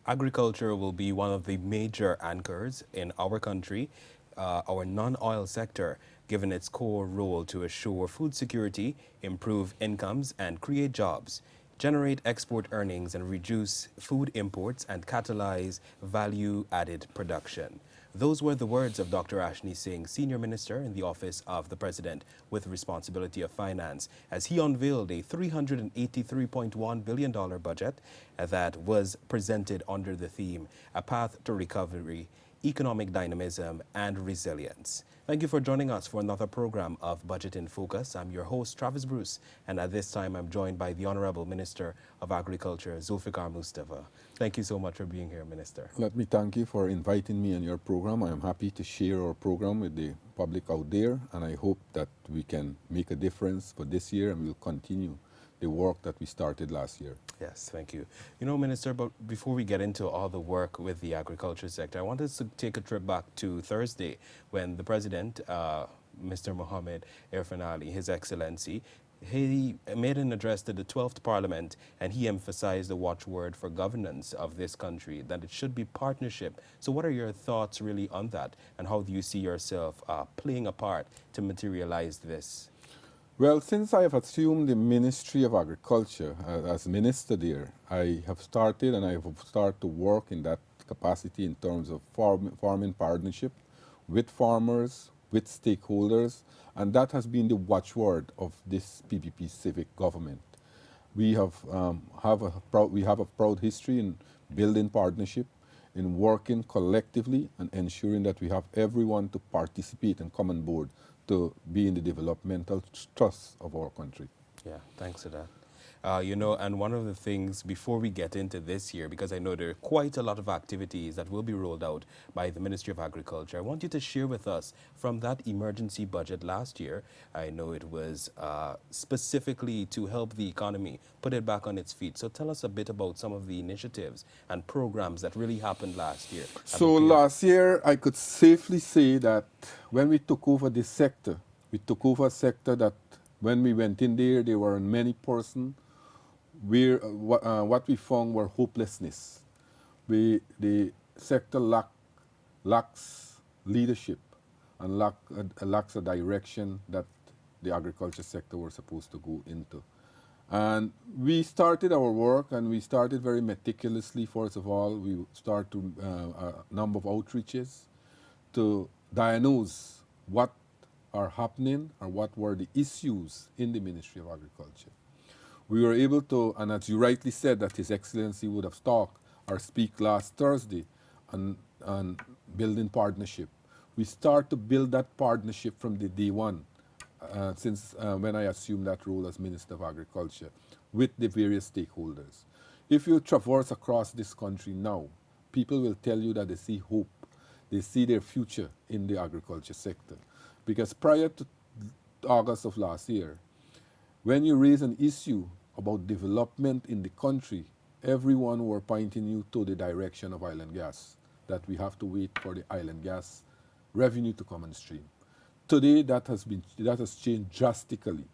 Agriculture will be one of the major anchors in our country, our non-oil sector, given its core role to assure food security, improve incomes, and create jobs, generate export earnings, and reduce food imports and catalyze value-added production. Those were the words of Dr. Ashni Singh, Senior Minister in the Office of the President with responsibility of finance, as he unveiled a $383.1 billion budget that was presented under the theme, A Path to Recovery, Economic Dynamism and Resilience. Thank you for joining us for another program of Budget in Focus. I'm your host, Travis Bruce, and at this time I'm joined by the Honorable Minister of Agriculture, Zulfikar Mustapha. Thank you so much for being here, Minister. Let me thank you for inviting me on your program. I am happy to share our program with the public out there, and I hope that we can make a difference for this year and we'll continue the work that we started last year. Yes, thank you. You know, Minister, but before we get into all the work with the agriculture sector, I wanted to take a trip back to Thursday when the President, Mr. Mohammed Irfan Ali, His Excellency, he made an address to the 12th Parliament and he emphasized the watchword for governance of this country, that it should be partnership. So what are your thoughts really on that, and how do you see yourself playing a part to materialize this? Well, since I have assumed the Ministry of Agriculture as minister there, I have started to work in that capacity in terms of farming partnership with farmers, with stakeholders, and that has been the watchword of this PPP civic government. We have a proud history in building partnership, in working collectively and ensuring that we have everyone to participate and come on board to be in the developmental trust of our country. Yeah, thanks for that. You know, and one of the things before we get into this year, because I know there are quite a lot of activities that will be rolled out by the Ministry of Agriculture, I want you to share with us from that emergency budget last year. I know it was specifically to help the economy, put it back on its feet. So tell us a bit about some of the initiatives and programs that really happened last year. So last year, I could safely say that when we took over this sector, we took over a sector that when we went in there were many persons where what we found were hopelessness. The sector lacks leadership and lacks a direction that the agriculture sector was supposed to go into. And we started our work, and we started very meticulously. First of all, we started a number of outreaches to diagnose what are happening or what were the issues in the Ministry of Agriculture. We were able to, and as you rightly said, that His Excellency would have talked or speak last Thursday on building partnership. We start to build that partnership from the day one, since when I assumed that role as Minister of Agriculture, with the various stakeholders. If you traverse across this country now, people will tell you that they see hope, they see their future in the agriculture sector. Because prior to August of last year, when you raise an issue about development in the country, everyone were pointing you to the direction of oil and gas, that we have to wait for the oil and gas revenue to come on stream. Today, that has changed drastically.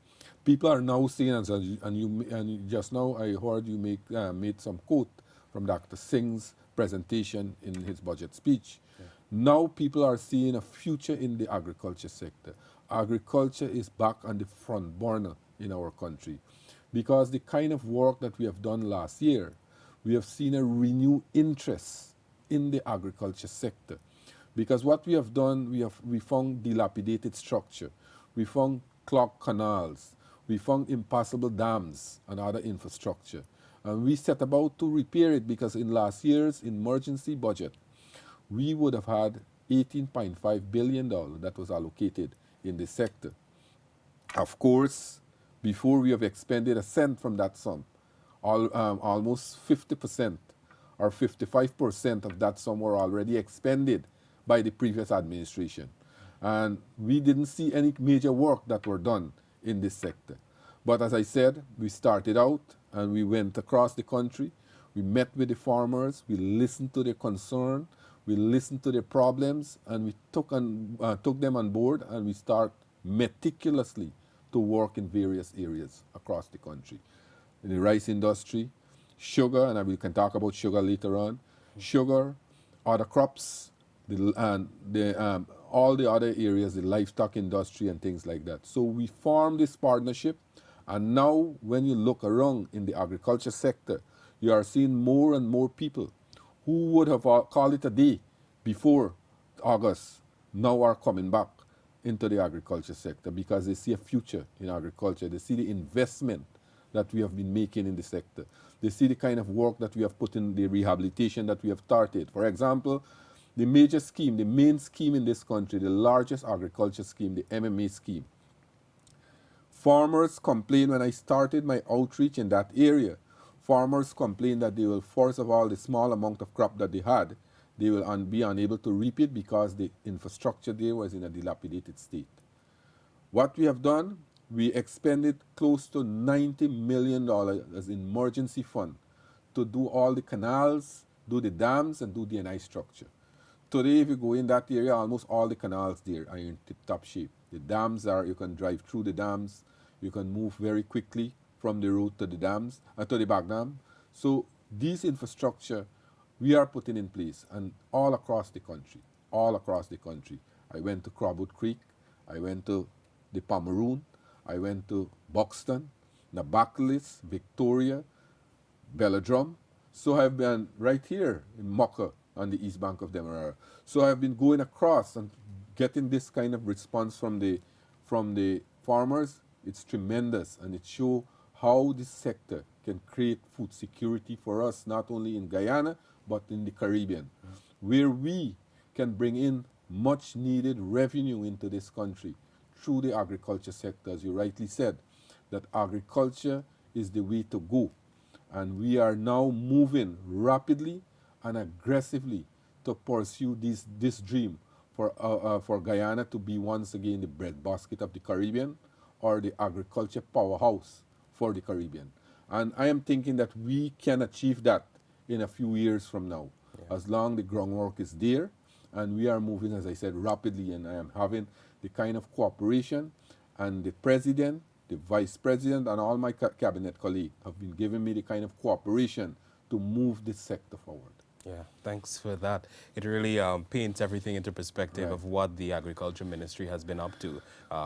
People are now saying, and just now I heard you made some quote from Dr. Singh's presentation in his budget speech. Yeah. Now people are seeing a future in the agriculture sector. Agriculture is back on the front burner in our country, because the kind of work that we have done last year, we have seen a renewed interest in the agriculture sector. Because what we have done, we found dilapidated structure, we found clogged canals, we found impassable dams and other infrastructure. And we set about to repair it, because in last year's emergency budget, we would have had $18.5 billion that was allocated in the sector. Of course, before we have expended a cent from that sum, almost 50% or 55% of that sum were already expended by the previous administration. And we didn't see any major work that were done in this sector. But as I said, we started out and we went across the country. We met with the farmers, we listened to their concern, we listened to their problems, and we took them on board, and we start meticulously to work in various areas across the country. In the rice industry, sugar, and we can talk about sugar later on, sugar, other crops, all the other areas, the livestock industry and things like that. So we formed this partnership, and now when you look around in the agriculture sector, you are seeing more and more people who would have called it a day before August now are coming back into the agriculture sector because they see a future in agriculture. They see the investment that we have been making in the sector. They see the kind of work that we have put in, the rehabilitation that we have started. For example, the major scheme, the main scheme in this country, the largest agriculture scheme, the MMA scheme. Farmers complained when I started my outreach in that area. Farmers complained that they will, first of all, the small amount of crop that they had, they will be unable to reap it because the infrastructure there was in a dilapidated state. What we have done, we expended close to $90 million as emergency fund to do all the canals, do the dams, and do the NI structure. Today, if you go in that area, almost all the canals there are in tip-top shape. The dams are, you can drive through the dams, you can move very quickly from the road to the dams, to the back dam. So these infrastructure we are putting in place, and all across the country, all across the country. I went to Crabwood Creek, I went to the Pomeroon, I went to Buxton, Nabakalis, Victoria, Belladrum. So I've been right here in Mocha on the east bank of Demerara. So I've been going across and getting this kind of response from the farmers. It's tremendous, and it shows how this sector can create food security for us, not only in Guyana, but in the Caribbean, where we can bring in much needed revenue into this country through the agriculture sector. As you rightly said, that agriculture is the way to go. And we are now moving rapidly and aggressively to pursue this dream for Guyana to be once again the breadbasket of the Caribbean, or the agriculture powerhouse for the Caribbean. And I am thinking that we can achieve that in a few years from now, as long the groundwork is there, and we are moving, as I said, rapidly. And I am having the kind of cooperation, and the president, the vice president, and all my cabinet colleagues have been giving me the kind of cooperation to move this sector forward. Yeah, thanks for that. It really paints everything into perspective Right. of what the Agriculture Ministry has been up to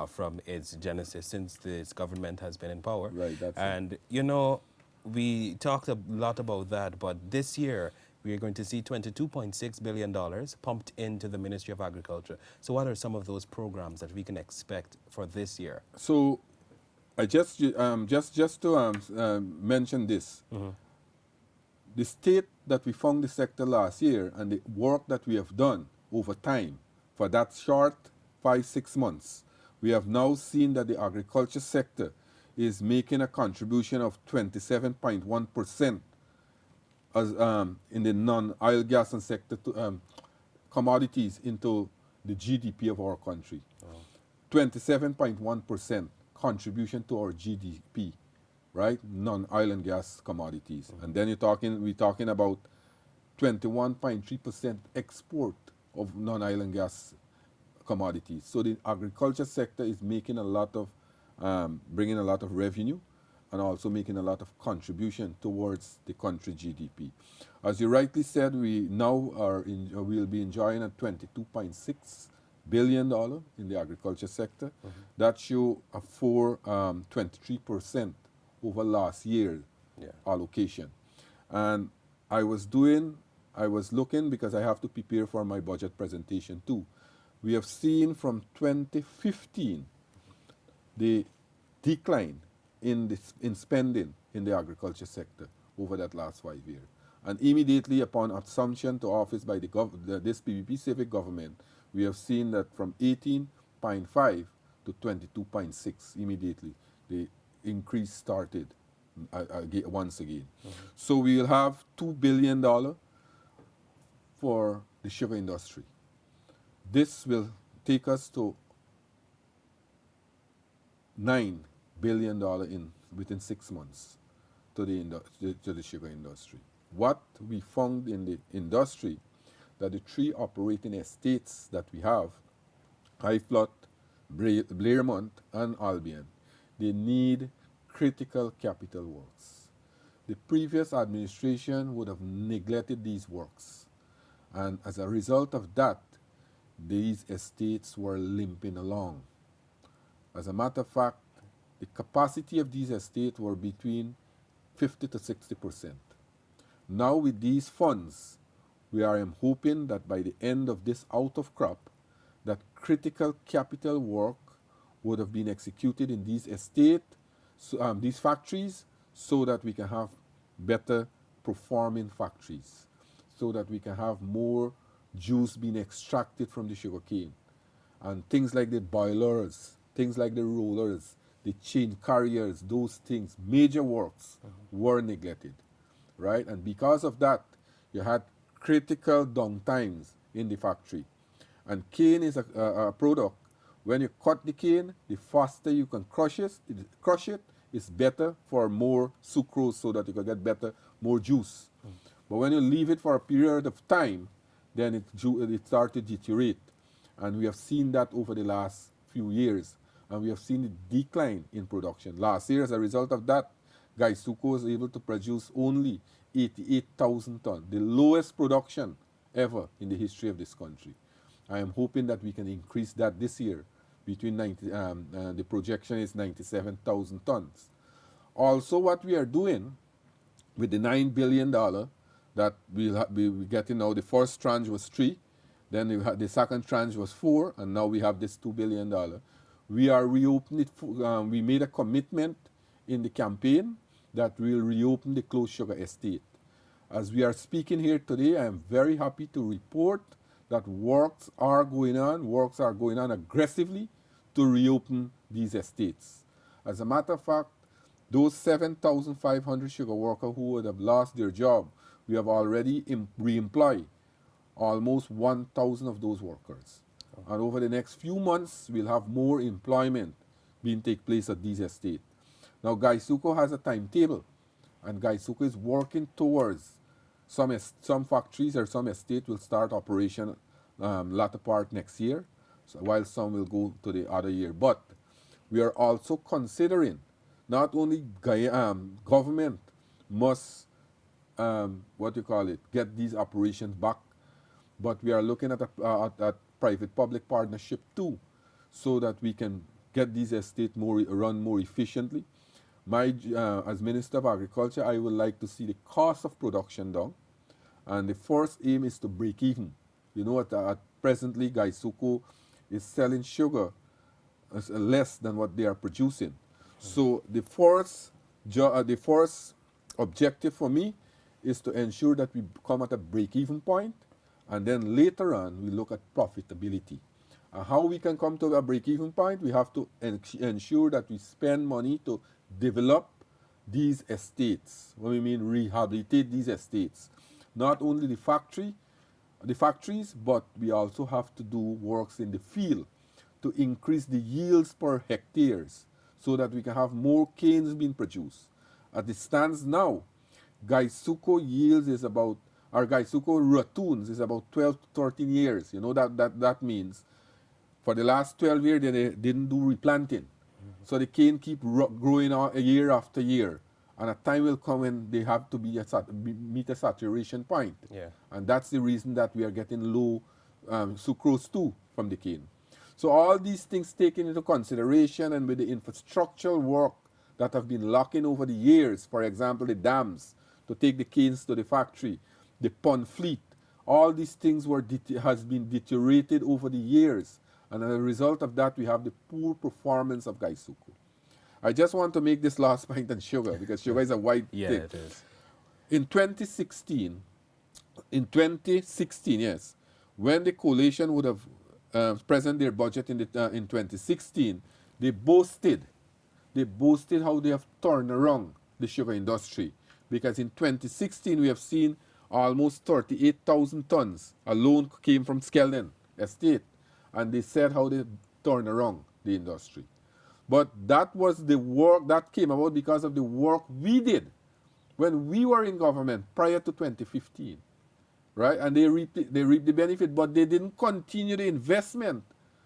from its genesis since this government has been in power. Right, that's it. And, you know, we talked a lot about that, but this year we are going to see $22.6 billion pumped into the Ministry of Agriculture. So what are some of those programs that we can expect for this year? So I just to mention this. The state that we found the sector last year, and the work that we have done over time for that short 5-6 months, we have now seen that the agriculture sector is making a contribution of 27.1% as in the non-oil, gas, and sector commodities into the GDP of our country. 27.1% contribution to our GDP, right? Non-oil and gas commodities. And then we're talking about 21.3% export of non-oil and gas commodities. So the agriculture sector is making a lot of, bringing a lot of revenue, and also making a lot of contribution towards the country GDP. As you rightly said, we now will be enjoying a $22.6 billion in the agriculture sector. That show a 23% over last year allocation. And I was looking, because I have to prepare for my budget presentation too. We have seen from 2015 the decline in spending in the agriculture sector over that last 5 years. And immediately upon assumption to office by this PPP civic government, we have seen that from 18.5 to 22.6 immediately. The increase started once again. So we will have $2 billion for the sugar industry. This will take us to $9 billion within 6 months to the sugar industry. What we found in the industry, that the 3 operating estates that we have, Highflot, Blairmont, and Albion, they need critical capital works. The previous administration would have neglected these works. And as a result of that, these estates were limping along. As a matter of fact, the capacity of these estates were between 50 to 60%. Now with these funds, we are hoping that by the end of this out of crop, that critical capital work would have been executed in these these factories, so that we can have better performing factories, so that we can have more juice being extracted from the sugarcane. And things like the boilers, things like the rollers, the chain carriers, those things, major works were neglected, right? And because of that, you had critical downtimes in the factory. And cane is a product. When you cut the cane, the faster you can crush it is better for more sucrose, so that you can get better, more juice. But when you leave it for a period of time, then it starts to deteriorate. And we have seen that over the last few years. And we have seen a decline in production. Last year, as a result of that, Gaisuko was able to produce only 88,000 tons, the lowest production ever in the history of this country. I am hoping that we can increase that this year. The projection is 97,000 tons. Also, what we are doing with the $9 billion that we'll be getting now, the first tranche was 3, then the second tranche was 4, and now we have this $2 billion. We are reopening it. We made a commitment in the campaign that we'll reopen the closed sugar estate. As we are speaking here today, I am very happy to report that works are going on aggressively to reopen these estates. As a matter of fact, those 7,500 sugar workers who would have lost their job, we have already re-employed almost 1,000 of those workers. And over the next few months, we'll have more employment being take place at these estates. Now, Gaisuko has a timetable, and Gaisuko is working towards some factories or some estates will start operation latter part next year, so while some will go to the other year. But we are also considering not only government must get these operations back, but we are looking at private-public partnership too, so that we can get these estates run more efficiently. As Minister of Agriculture, I would like to see the cost of production down, and the first aim is to break even. You know, at presently, Gaisuko is selling sugar less than what they are producing. So the first objective for me is to ensure that we come at a break-even point, and then later on we look at profitability. How we can come to a break-even point, we have to ensure that we spend money to develop these estates. What we mean rehabilitate these estates. Not only the factories, but we also have to do works in the field to increase the yields per hectares, so that we can have more canes being produced. As it stands now, Gaisuko yields is about, our Gaisuko ratoons is about 12 to 13 years. You know, that means for the last 12 years they didn't do replanting. So the cane keep growing year after year. And a time will come when they have to meet a saturation point. Yeah. And that's the reason that we are getting low sucrose too from the cane. So all these things taken into consideration, and with the infrastructural work that have been locking over the years, for example, the dams to take the canes to the factory, the pond fleet, all these things has been deteriorated over the years. And as a result of that, we have the poor performance of Gaisuko. I just want to make this last point on sugar, because sugar is a wide Yeah, thing. it is. In 2016, yes, when the coalition would have present their budget in 2016, they boasted how they have turned around the sugar industry. Because in 2016, we have seen almost 38,000 tons alone came from Skeldon Estate. And they said how they turned around the industry. But that was the work that came about because of the work we did when we were in government prior to 2015, right? And they reaped the benefit, but they didn't continue the investment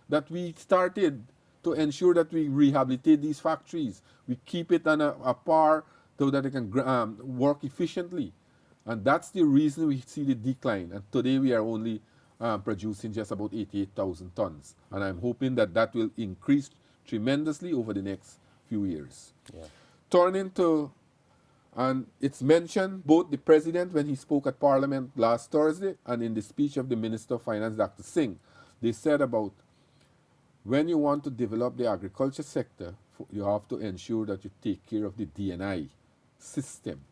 that we started to ensure that we rehabilitate these factories. We keep it on a par so that they can work efficiently. And that's the reason we see the decline. And today we are only producing just about 88,000 tons. And I'm hoping that that will increase tremendously over the next few years. Yeah. Turning to, and it's mentioned both the president when he spoke at Parliament last Thursday and in the speech of the Minister of Finance, Dr. Singh, they said about when you want to develop the agriculture sector, you have to ensure that you take care of the DNI system.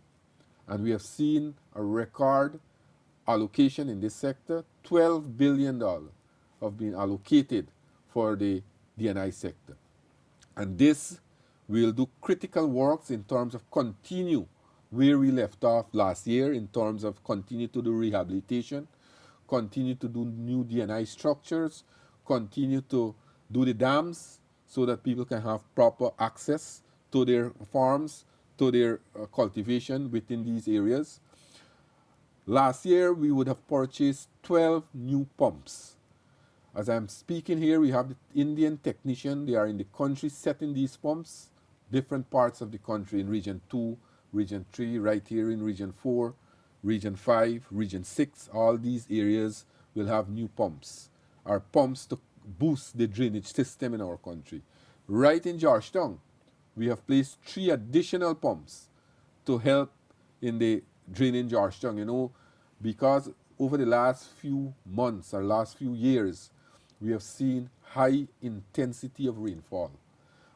And we have seen a record allocation in this sector. $12 billion have been allocated for the DNI sector. And this will do critical works in terms of continue where we left off last year, in terms of continue to do rehabilitation, continue to do new DNI structures, continue to do the dams so that people can have proper access to their farms, to their cultivation within these areas. Last year, we would have purchased 12 new pumps. As I'm speaking here, we have the Indian technician. They are in the country setting these pumps, different parts of the country in Region 2, Region 3, right here in Region 4, Region 5, Region 6. All these areas will have new pumps, our pumps to boost the drainage system in our country. Right in Georgetown, we have placed 3 additional pumps to help in the draining Georgetown, because over the last few months or last few years, we have seen high intensity of rainfall.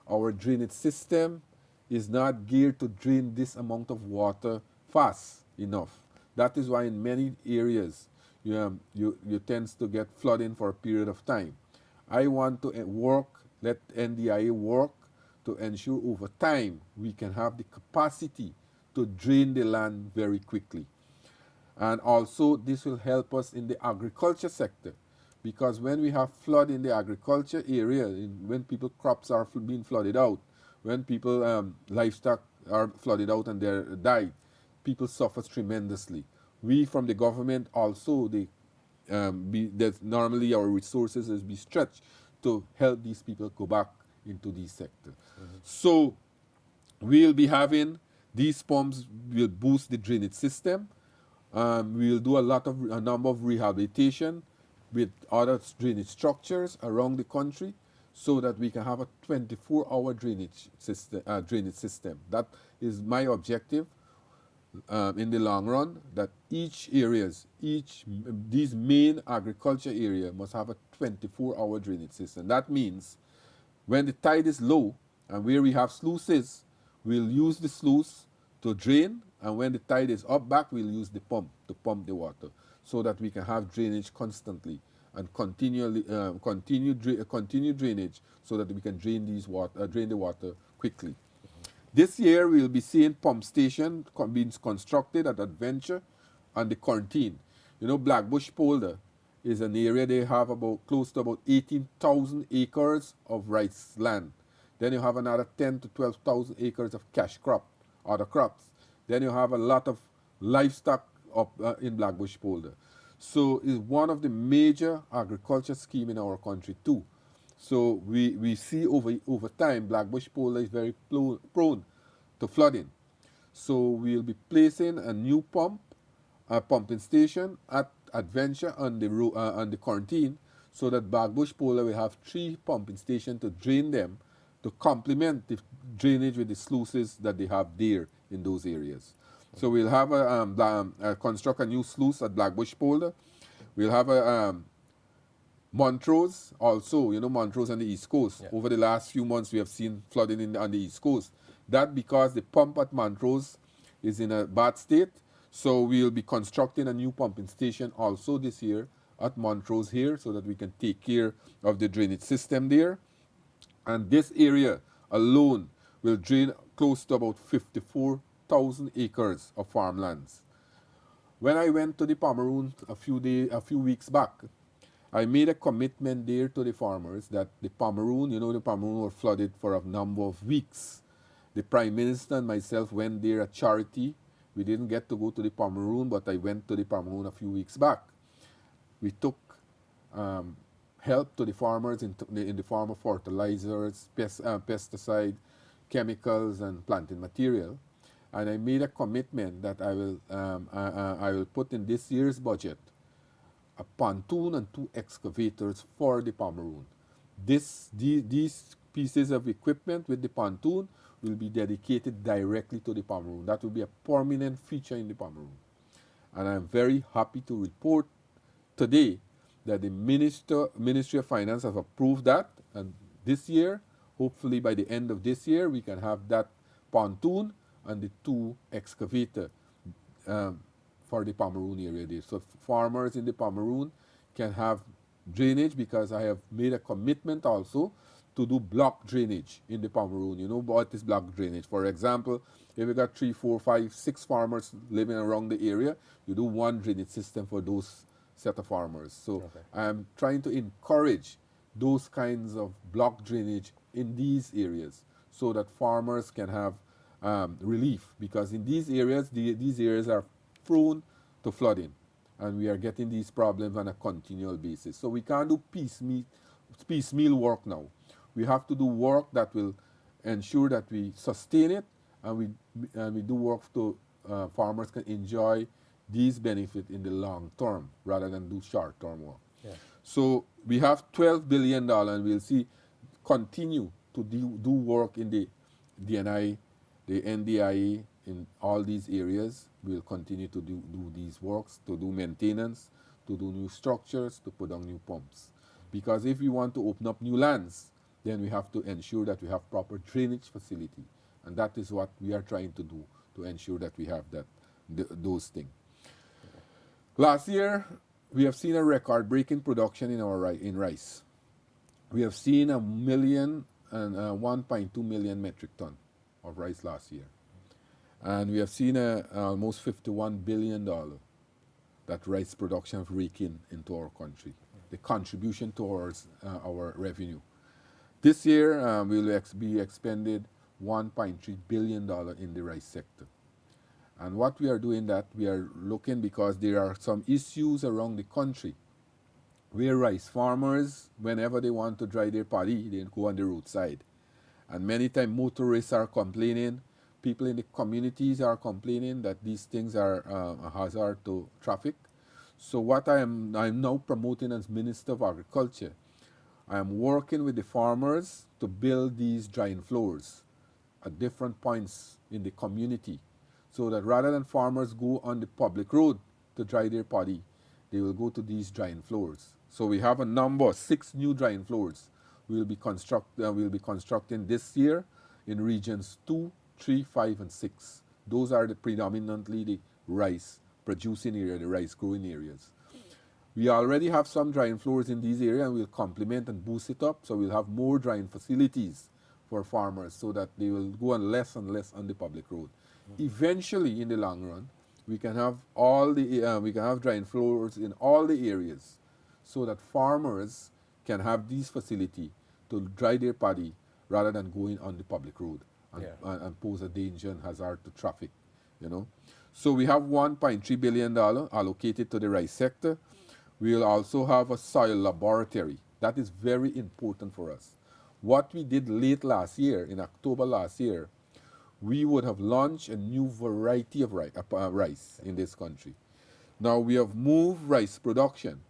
Our drainage system is not geared to drain this amount of water fast enough. That is why in many areas you tend to get flooding for a period of time. I want to let NDIA work to ensure over time we can have the capacity to drain the land very quickly. And also this will help us in the agriculture sector, because when we have flood in the agriculture area, when people crops are being flooded out, when people livestock are flooded out and they die, people suffer tremendously. We from the government also, normally our resources is be stretched to help these people go back into these sectors. So we'll be having these pumps will boost the drainage system. We'll do a number of rehabilitation with other drainage structures around the country so that we can have a 24-hour drainage system. That is my objective in the long run, that these main agriculture area must have a 24-hour drainage system. That means when the tide is low and where we have sluices, we'll use the sluice to drain, and when the tide is up back, we'll use the pump to pump the water so that we can have drainage constantly and continue drainage so that we can drain the water quickly. This year, we'll be seeing pump station being constructed at Adventure and the Quarantine. Blackbush Polder is an area they have close to about 18,000 acres of rice land. Then you have another 10 to 12,000 acres of cash crop, other crops. Then you have a lot of livestock up in Blackbush Polder. So it's one of the major agriculture schemes in our country too. So we see over time Blackbush Polder is very prone to flooding. So we'll be placing a new pumping station at Adventure on the Quarantine, so that Blackbush Polder will have 3 pumping stations to drain them, to complement the drainage with the sluices that they have there in those areas. So we'll have construct a new sluice at Blackbush Polder. We'll have a Montrose also, Montrose on the East Coast. Yeah. Over the last few months, we have seen flooding on the East Coast. That because the pump at Montrose is in a bad state. So we'll be constructing a new pumping station also this year at Montrose here, so that we can take care of the drainage system there. And this area alone will drain close to about 54,000 acres of farmlands. When I went to the Pomeroon a few weeks back, I made a commitment there to the farmers that the Pomeroon were flooded for a number of weeks. The Prime Minister and myself went there at charity. We didn't get to go to the Pomeroon, but I went to the Pomeroon a few weeks back. We took help to the farmers in the form of fertilizers, pesticide, chemicals, and planting material. and I made a commitment that I will put in this year's budget a pontoon and two excavators for the Pomeroon. These pieces of equipment with the pontoon will be dedicated directly to the Pomeroon. That will be a permanent feature in the Pomeroon. And I'm very happy to report today that the Ministry of Finance have approved that, and this year, hopefully by the end of this year, we can have that pontoon and the two excavator um, for the Pomeroon area there. So farmers in the Pomeroon can have drainage, because I have made a commitment also to do block drainage in the Pomeroon. You know what is block drainage? For example, if you got 3, 4, 5, 6 farmers living around the area, you do one drainage system for those set of farmers. So Okay. I am trying to encourage those kinds of block drainage in these areas so that farmers can have relief, because in these areas, these areas are prone to flooding, and we are getting these problems on a continual basis. So we can't do piecemeal work now. We have to do work that will ensure that we sustain it, and we do work to farmers can enjoy these benefits in the long term rather than do short term work. Yeah. So we have $12 billion, and we'll see continue to do work in the DNI, the NDIA, in all these areas. We'll continue to do these works, to do maintenance, to do new structures, to put on new pumps. Because if we want to open up new lands, then we have to ensure that we have proper drainage facility. And that is what we are trying to do, to ensure that we have those things. Last year, we have seen a record-breaking production in rice. We have seen 1.2 million metric ton of rice last year. And we have seen almost $51 billion that rice production have raked in into our country, the contribution towards our revenue. This year, we will be expended $1.3 billion in the rice sector. And what we are doing, that we are looking, because there are some issues around the country where rice farmers, whenever they want to dry their paddy, they go on the roadside. And many times motorists are complaining, people in the communities are complaining that these things are a hazard to traffic. So what I'm now promoting as Minister of Agriculture, I am working with the farmers to build these drying floors at different points in the community, so that rather than farmers go on the public road to dry their paddy, they will go to these drying floors. So we have a number, 6 new drying floors we'll be constructing this year in regions 2, 3, 5, and 6. Those are predominantly the rice producing area, the rice growing areas. We already have some drying floors in these areas, and we'll complement and boost it up, so we'll have more drying facilities for farmers, so that they will go on less and less on the public road. Eventually, in the long run, we can have drying floors in all the areas, so that farmers can have these facilities to dry their paddy rather than going on the public road and, Yeah. and pose a danger and hazard to traffic. You know, so we have $1.3 billion allocated to the rice sector. We will also have a soil laboratory. That is very important for us. What we did late last year, in October last year, we would have launched a new variety of rice in this country. Now we have moved rice production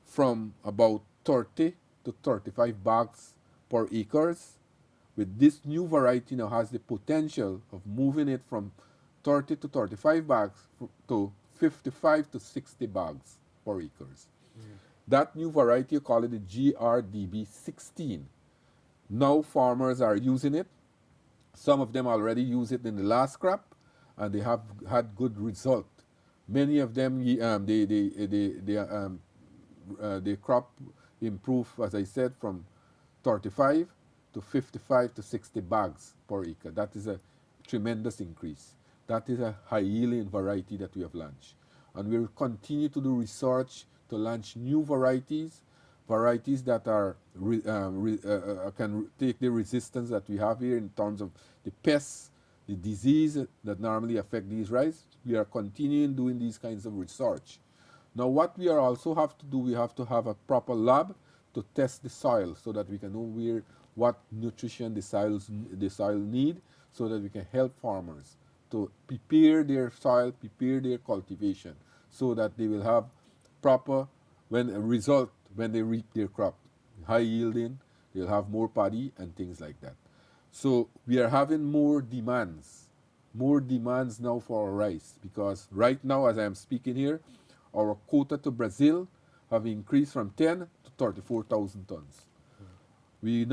from about 30 to 35 bags per acres. With this new variety now has the potential of moving it from 30 to 35 bags to 55 to 60 bags per acres. That new variety, you call it the GRDB 16. Now farmers are using it. Some of them already use it in the last crop, and they have had good result. Many of them, the crop improved, as I said, from 35 to 55 to 60 bags per acre. That is a tremendous increase. That is a high-yielding variety that we have launched. And we will continue to do research to launch new varieties that are can take the resistance that we have here in terms of the pests, the disease that normally affect these rice. We are continuing doing these kinds of research. Now, what we are also have to do, we have to have a proper lab to test the soil, so that we can know what nutrition the soil need, so that we can help farmers to prepare their soil, prepare their cultivation, so that they will have proper when a result when they reap their crop, high yielding, they'll have more paddy and things like that. So we are having more demands now for our rice, because right now, as I am speaking here, our quota to Brazil have increased from 10 to 34,000 tons. We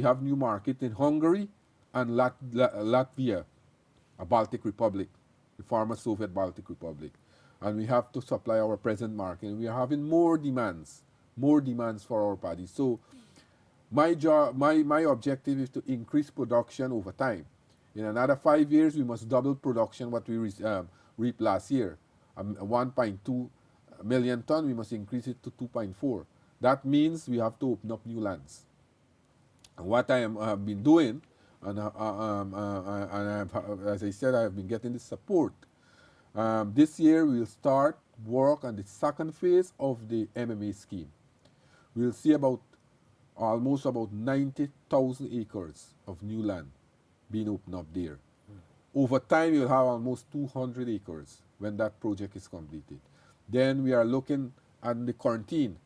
have new market in Hungary and Latvia, a Baltic Republic, the former Soviet Baltic Republic. And we have to supply our present market. And we are having more demands for our paddy. So my objective is to increase production over time. In another 5 years, we must double production what we reaped last year. 1.2 million ton, we must increase it to 2.4. That means we have to open up new lands. And what I have been doing, as I said, I have been getting the support. This year, we'll start work on the second phase of the MMA scheme. We'll see almost about 90,000 acres of new land being opened up there. Over time, you'll have almost 200 acres when that project is completed. Then we are looking at the quarantine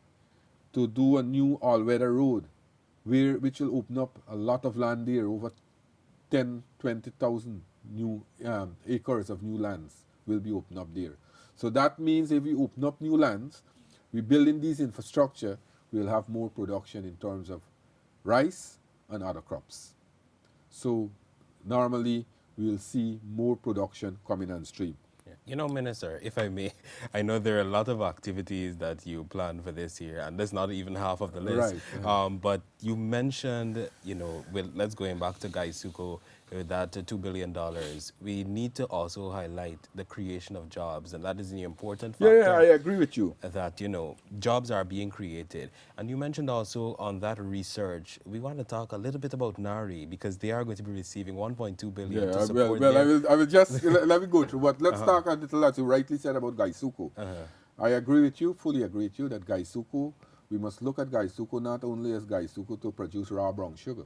to do a new all-weather road, which will open up a lot of land there, over 10, 20,000 new acres of new lands will be opened up there. So that means if we open up new lands, we build in these infrastructure, we'll have more production in terms of rice and other crops. So normally we'll see more production coming on stream. Yeah. You know, Minister, if I may, I know there are a lot of activities that you plan for this year, and that's not even half of the list. Right. But you mentioned, you know, well, let's going back to Gaisuko, that $2 billion. We need to also highlight the creation of jobs, and that is an important factor. Yeah, I agree with you. That, you know, jobs are being created. And you mentioned also on that research, we want to talk a little bit about NARI, because they are going to be receiving 1.2 billion Yeah, to support I will just let me go through. But let's talk a little, as you rightly said, about Gaisuko. I agree with you, fully agree with you, that Gaisuko, we must look at Gaisuko not only as Gaisuko to produce raw brown sugar,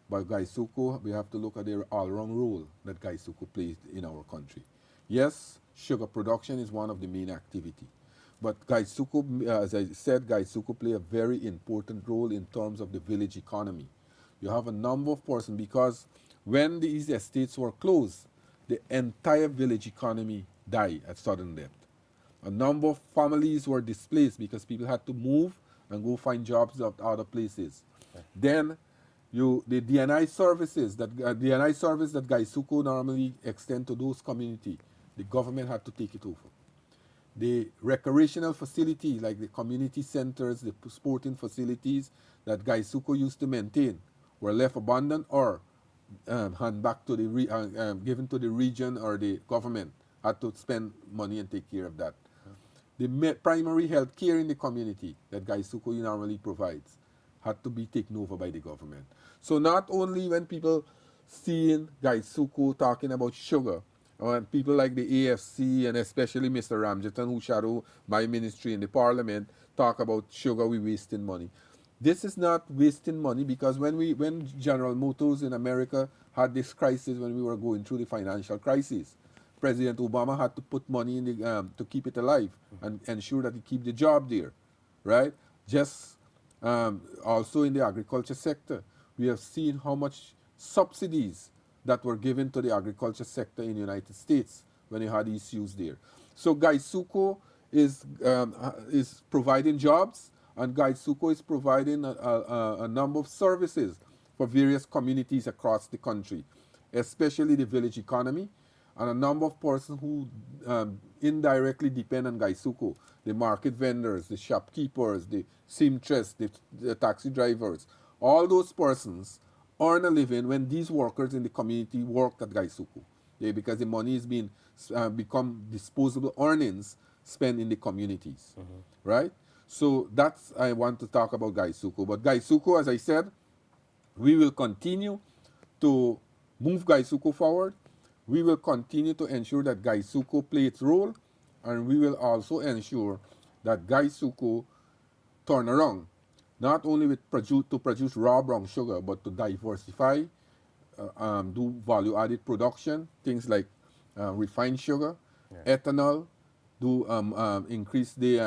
but Gaisuko, we have to look at the all-round role that Gaisuko plays in our country. Yes, sugar production is one of the main activity, but Gaisuko, as I said, Gaisuko play a very important role in terms of the village economy. You have a number of persons, because when these estates were closed, the entire village economy died at sudden death. A number of families were displaced because people had to move and go find jobs at other places. Then the DNI services DNI service that Gaisuko normally extend to those community, the government had to take it over. The recreational facility, like the community centers, the sporting facilities that Gaisuko used to maintain, were left abandoned or hand back to given to the region, or the government had to spend money and take care of that. The primary health care in the community that Gaisuko normally provides had to be taken over by the government. So not only when people seeing Gaisuko talking about sugar, and people like the AFC and especially Mr. Ramjatan, who shadow my ministry in the parliament, talk about sugar, we wasting money. This is not wasting money, because when General Motors in America had this crisis, when we were going through the financial crisis, President Obama had to put money in to keep it alive and ensure that he keep the job there, right? Just also in the agriculture sector, we have seen how much subsidies that were given to the agriculture sector in the United States when you had issues there. So Gaisuko is providing jobs, and Gaisuko is providing a number of services for various communities across the country, especially the village economy, and a number of persons who indirectly depend on Gaisuko, the market vendors, the shopkeepers, the seamstress, the taxi drivers. All those persons earn a living when these workers in the community work at Gaisuko, because the money is being become disposable earnings spent in the communities, right? So that's I want to talk about Gaisuko. But Gaisuko, as I said, we will continue to move Gaisuko forward. We will continue to ensure that Gaisuko play its role, and we will also ensure that Gaisuko turn around, not only to produce raw brown sugar, but to diversify, do value-added production, things like refined sugar, Yeah. ethanol, do increase the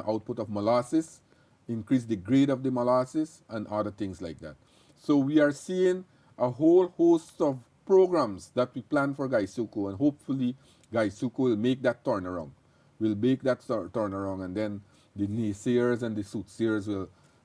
output of molasses, increase the grade of the molasses, and other things like that. So we are seeing a whole host of programs that we plan for Gaisuku, and hopefully Gaisuku will make that turnaround. Will make that turnaround, and then the naysayers and the soothsayers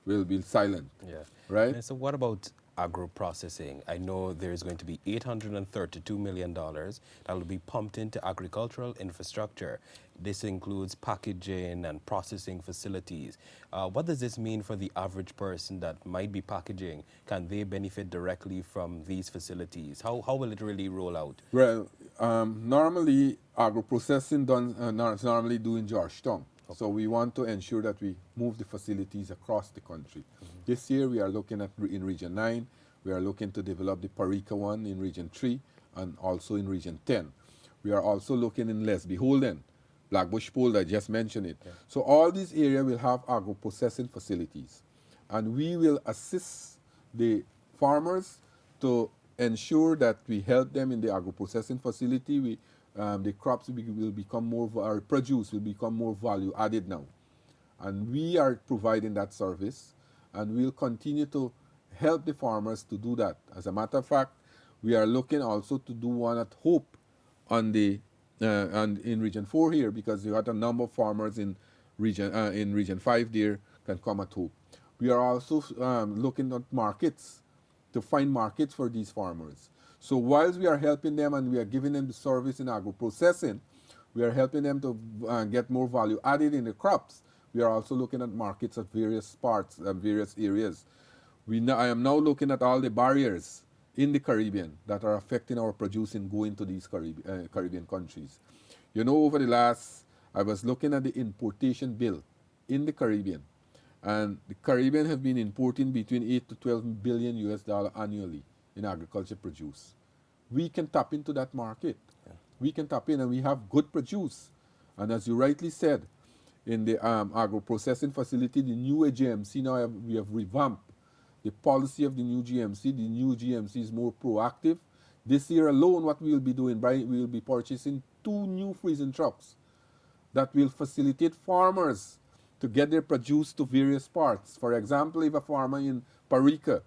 will be silent, Yeah. right? And so what about agro processing? I know there's going to be $832 million that will be pumped into agricultural infrastructure. This includes packaging and processing facilities. What does this mean for the average person that might be packaging? Can they benefit directly from these facilities? How will it really roll out? Well, normally agro processing done normally do in Georgetown. So we want to ensure that we move the facilities across the country. This year we are looking at in Region 9. We are looking to develop the Parika one in Region 3 and also in Region 10. We are also looking in Lesby Holden, Blackbush Pool, I just mentioned it. Yeah. So all these areas will have agro processing facilities, and we will assist the farmers to ensure that we help them in the agro processing facility. The crops will become more, our produce will become more value added now, and we are providing that service, and we'll continue to help the farmers to do that. As a matter of fact, we are looking also to do one at Hope on the and in Region 4 here, because you got a number of farmers in Region 5 there can come at Hope. We are also looking at markets to find markets for these farmers. So whilst we are helping them and we are giving them the service in agro processing, we are helping them to get more value added in the crops. We are also looking at markets at various parts and various areas. I am now looking at all the barriers in the Caribbean that are affecting our producing going to these Caribbean countries. You know, over the last, I was looking at the importation bill in the Caribbean, and the Caribbean have been importing between 8 to 12 billion US dollar annually in agriculture produce. We can tap into that market. We can tap in, and we have good produce. And as you rightly said, in the agro processing facility, the new GMC now we have revamped the policy of the new GMC. The new GMC is more proactive. This year alone, what we will be doing, we will be purchasing 2 new freezing trucks that will facilitate farmers to get their produce to various parts. For example, if a farmer in Parika,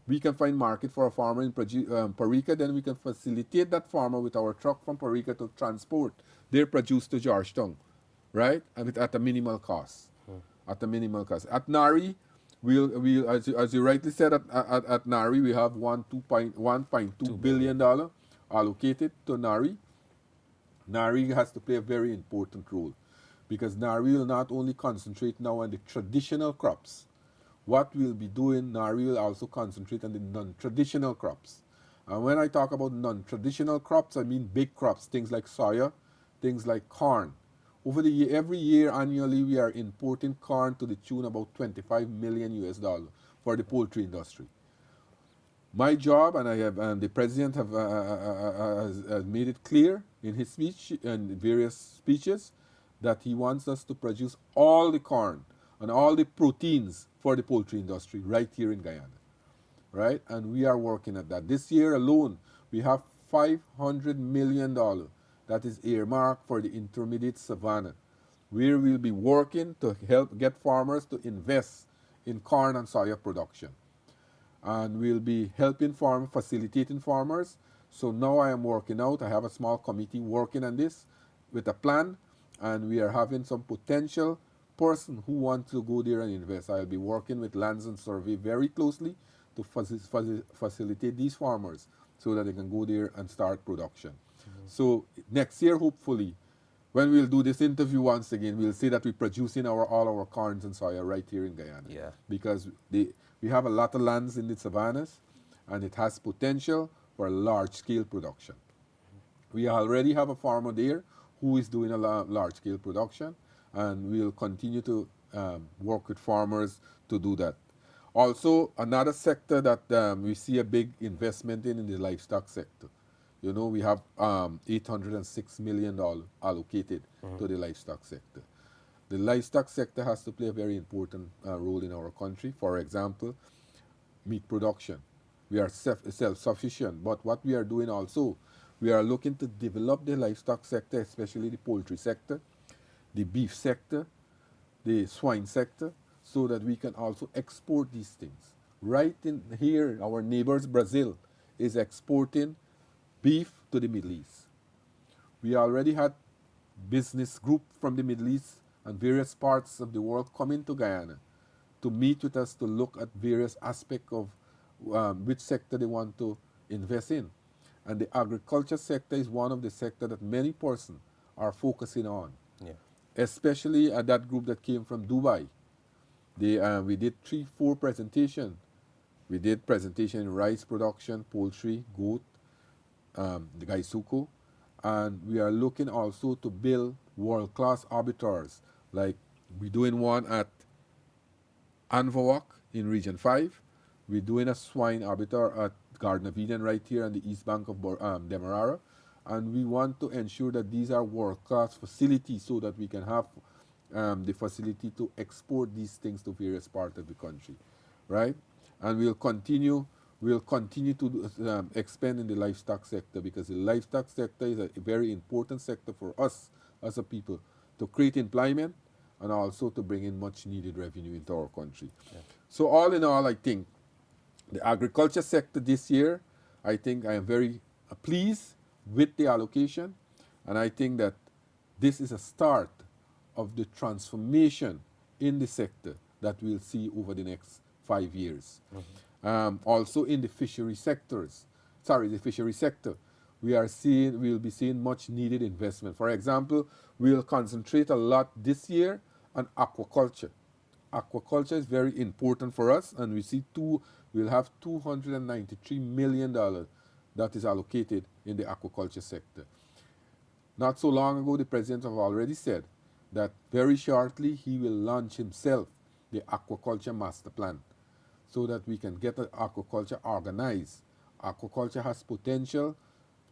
we can find market for a farmer in Parika, then we can facilitate that farmer with our truck from Parika to transport their produce to Georgetown, right? And at a minimal cost. At a minimal cost. At Nari, as you rightly said, at Nari, we have $1.2 billion allocated to Nari. Nari has to play a very important role, because Nari will not only concentrate now on the traditional crops. What we'll be doing, Nari will also concentrate on the non-traditional crops. And when I talk about non-traditional crops, I mean big crops, things like soya, things like corn. Over the year, every year annually, we are importing corn to the tune of about 25 million US dollars for the poultry industry. My job, and the president has made it clear in his speech and various speeches, that he wants us to produce all the corn and all the proteins for the poultry industry right here in Guyana, right? And we are working at that. This year alone, we have $500 million that is earmarked for the intermediate savanna, where we'll be working to help get farmers to invest in corn and soya production. And we'll be helping facilitating farmers. So now I am working out. I have a small committee working on this with a plan, and we are having some potential person who wants to go there and invest. I'll be working with Lands and Survey very closely to facilitate these farmers so that they can go there and start production. So next year, hopefully, when we'll do this interview once again, we'll say that we're producing all our corns and soya right here in Guyana. Yeah. Because we have a lot of lands in the savannas, and it has potential for large-scale production. We already have a farmer there who is doing a large-scale production, and we'll continue to work with farmers to do that. Also, another sector that we see a big investment in the livestock sector. You know, we have $806 million allocated to the livestock sector. The livestock sector has to play a very important role in our country. For example, meat production. We are self-sufficient, but what we are doing also, We are looking to develop the livestock sector, especially the poultry sector, the beef sector, the swine sector, so that we can also export these things. Right in here, our neighbors, Brazil, is exporting beef to the Middle East. We already had business group from the Middle East and various parts of the world coming to Guyana to meet with us to look at various aspects of which sector they want to invest in. And the agriculture sector is one of the sectors that many persons are focusing on, Yeah. especially that group that came from Dubai. We did 3, 4 presentations. We did presentation in rice production, poultry, goat, the Gaisuko, and we are looking also to build world-class arbiters. Like we're doing one at Anvawak in Region 5. We're doing a swine arbiter at Garden of Eden right here on the east bank of Demerara. And we want to ensure that these are world-class facilities so that we can have the facility to export these things to various parts of the country, right? And we'll continue to expand in the livestock sector because the livestock sector is a very important sector for us as a people to create employment and also to bring in much needed revenue into our country. Yeah. So all in all, I think the agriculture sector this year, I think I am very pleased with the allocation, and I think that this is a start of the transformation in the sector that we'll see over the next 5 years. Also in the the fishery sector, we'll be seeing much needed investment. For example, we'll concentrate a lot this year on aquaculture. Aquaculture is very important for us, and we'll have $293 million that is allocated in the aquaculture sector. Not so long ago, the president have already said that very shortly he will launch himself the aquaculture master plan so that we can get the aquaculture organized. Aquaculture has potential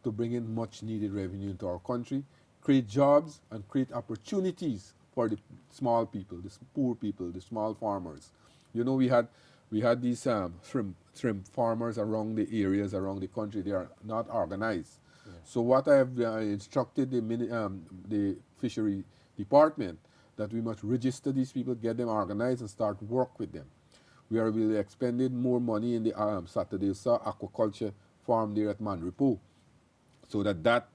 to bring in much needed revenue into our country, create jobs, and create opportunities for the small people, the poor people, the small farmers. You know, we had these shrimp farmers around the areas around the country. They are not organized. Yeah. So what I have instructed the fishery department that we must register these people, get them organized, and start work with them. We are really expending more money in the Saturday aquaculture farm there at Manripo, so that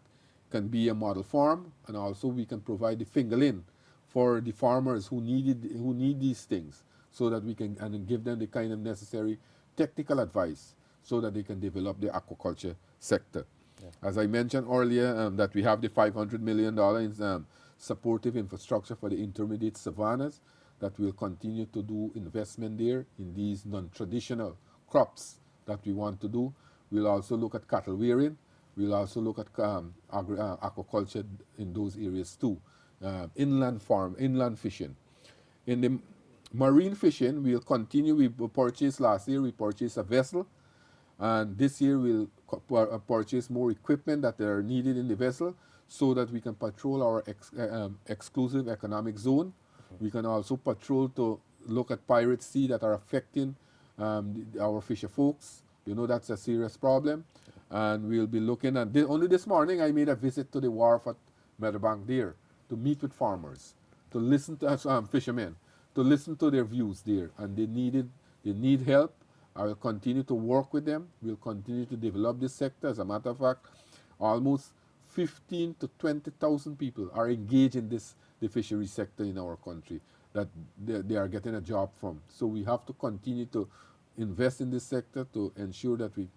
can be a model farm, and also we can provide the fingerling for the farmers who need these things, so that we can and give them the kind of necessary technical advice so that they can develop the aquaculture sector. Yeah. As I mentioned earlier, that we have the $500 million in supportive infrastructure for the intermediate savannas, that will continue to do investment there in these non-traditional crops that we want to do. We'll also look at cattle rearing. We'll also look at aquaculture in those areas too. Inland fishing. In the marine fishing, we'll continue. Last year we purchased a vessel, and this year we'll purchase more equipment that are needed in the vessel so that we can patrol our exclusive economic zone. We can also patrol to look at pirate sea that are affecting our fisher folks. You know, that's a serious problem. And we'll be looking at only this morning I made a visit to the wharf at Meadowbank there to meet with farmers, to listen to fishermen, to listen to their views there. And they need help. I will continue to work with them. We'll continue to develop this sector. As a matter of fact, almost 15 to 20,000 people are engaged in the fishery sector in our country that they are getting a job from. So we have to continue to invest in this sector to ensure that we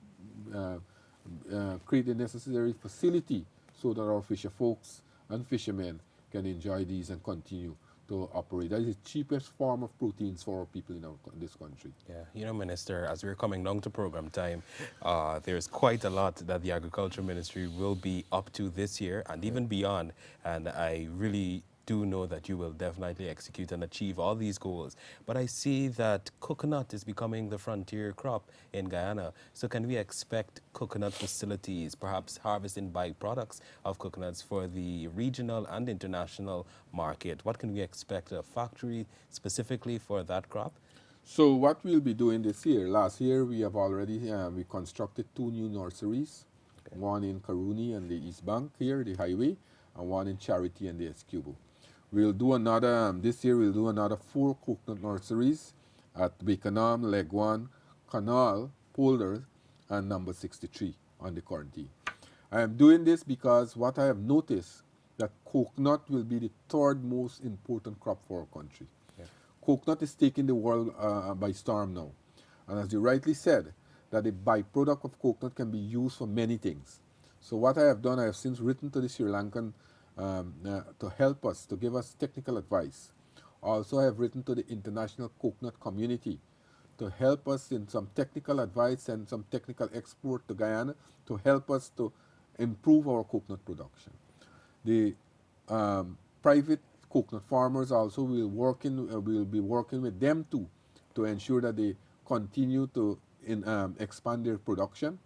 create the necessary facility so that our fisher folks and fishermen can enjoy these and continue to operate. That is the cheapest form of proteins for our people in this country. Yeah, you know, Minister, as we're coming down to program time, there's quite a lot that the Agriculture Ministry will be up to this year and even beyond. And I really do know that you will definitely execute and achieve all these goals. But I see that coconut is becoming the frontier crop in Guyana. So can we expect coconut facilities, perhaps harvesting byproducts of coconuts for the regional and international market? What can we expect? A factory specifically for that crop? So what we'll be doing this year, last year we have already we constructed 2 new nurseries. Okay. one in Karuni and the East Bank here, the highway, and one in Charity and the Escubo. We'll do another, this year we'll do another 4 coconut nurseries at Baconham, Legwan, Canal, Polders, and number 63 on the quarantine. I am doing this because what I have noticed that coconut will be the third most important crop for our country. Yeah. Coconut is taking the world by storm now. And as you rightly said, that the byproduct of coconut can be used for many things. So what I have done, I have since written to the Sri Lankan to help us, to give us technical advice. Also, I have written to the international coconut community to help us in some technical advice and some technical export to Guyana to help us to improve our coconut production. The private coconut farmers also will be working with them too to ensure that they continue to expand their production.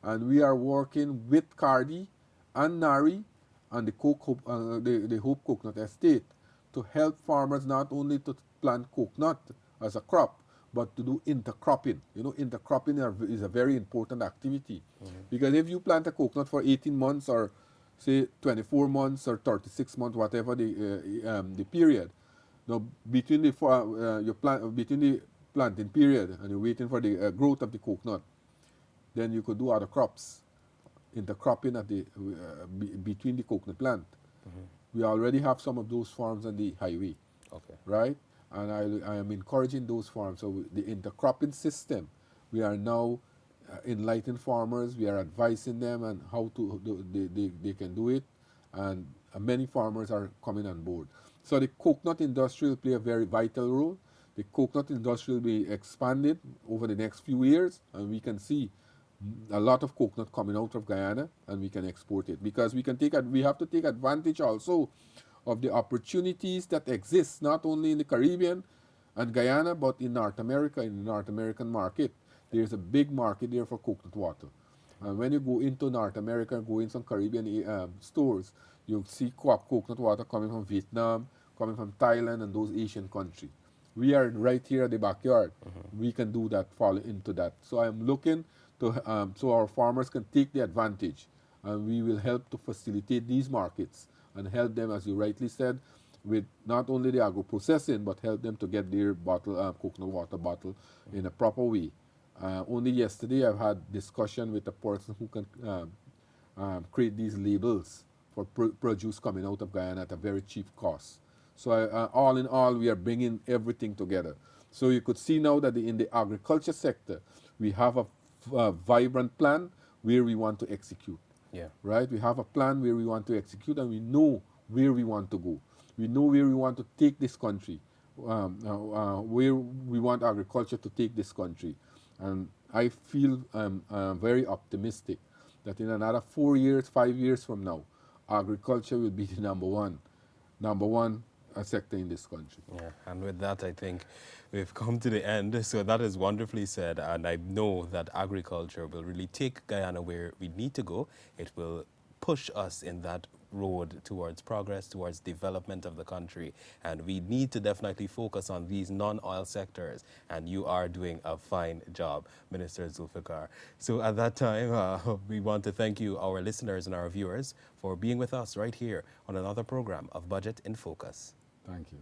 And we are working with Cardi and Nari and the Hope Coconut Estate to help farmers not only to plant coconut as a crop, but to do intercropping. You know, intercropping is a very important activity because if you plant a coconut for 18 months or say 24 months or 36 months, whatever the period, now between between the planting period and you're waiting for the growth of the coconut, then you could do other crops, intercropping at between the coconut plant. We already have some of those farms on the highway, Okay. right? And I am encouraging those farms. So the intercropping system, we are now enlightening farmers. We are advising them on how to they can do it, and many farmers are coming on board. So the coconut industry will play a very vital role. The coconut industry will be expanded over the next few years, and we can see a lot of coconut coming out of Guyana, and we can export it because we have to take advantage also of the opportunities that exist not only in the Caribbean and Guyana but in North America, in the North American market. There's a big market there for coconut water. And when you go into North America and go in some Caribbean stores, you'll see coconut water coming from Vietnam, coming from Thailand and those Asian countries. We are right here at the backyard. We can do that, fall into that. So I'm looking to so our farmers can take the advantage, and we will help to facilitate these markets and help them, as you rightly said, with not only the agro processing, but help them to get their coconut water bottle in a proper way. Only yesterday I've had discussion with a person who can create these labels for produce coming out of Guyana at a very cheap cost. So all in all, we are bringing everything together. So you could see now that in the agriculture sector, we have a vibrant plan where we want to execute. Yeah. Right? We have a plan where we want to execute, and we know where we want to go. We know where we want to take this country, where we want agriculture to take this country. And I feel very optimistic that in another 4 years, 5 years from now, agriculture will be the number one sector in this country. Yeah, and with that, I think we've come to the end. So that is wonderfully said, and I know that agriculture will really take Guyana where we need to go. It will push us in that road towards progress, towards development of the country, and we need to definitely focus on these non-oil sectors, and you are doing a fine job, Minister Zulfikar. So at that time, we want to thank you, our listeners and our viewers, for being with us right here on another program of Budget in Focus. Thank you.